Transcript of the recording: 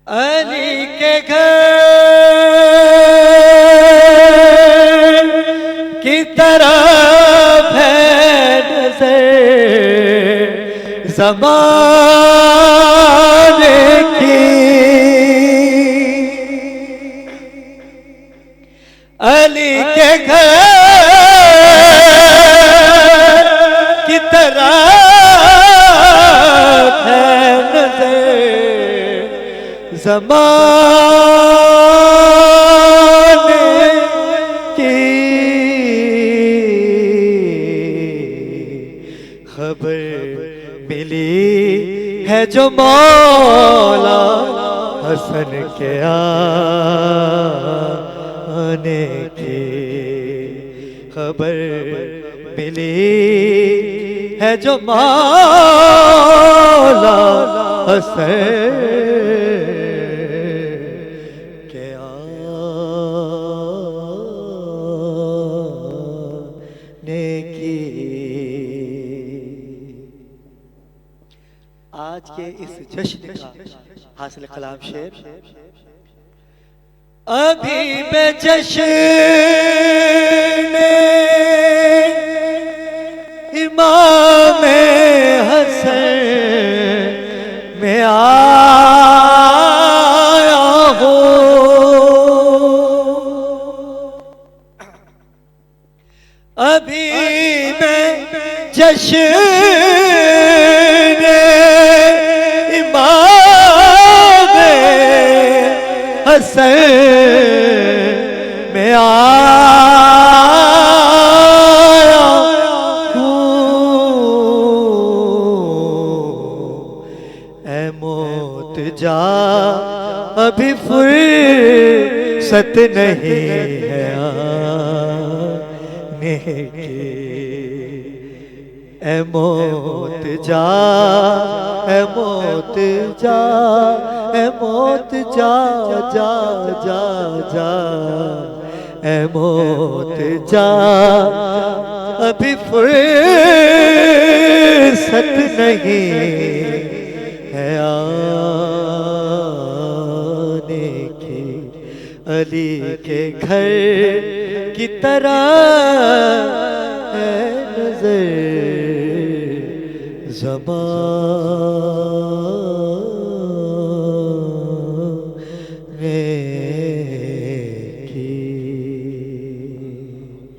علی کے گھر کی طرف ہے نظر زمانے کی، علی کے گھر کی طرف ہے نظر زمانے کی، خبر ملی ہے جو مولا حسن کے آنے کی، خبر ملی ہے جو مولا حسن کے آنے کی۔ آج کے اس جشن کا حاصل کلام شعر، ابھی میں جشن امام حسن میں آیا ہوں، ابھی میں جشن امام حسن میں آیا ہوں، اے موت جا ابھی فرصت نہیں ہے آنے کی، اے موت جا، اے موت جا، اے موت جا جا جا جا، اے موت جا ابھی فرصت نہیں ہے آنے کی، علی کے گھر کی طرح ہے نظر زمان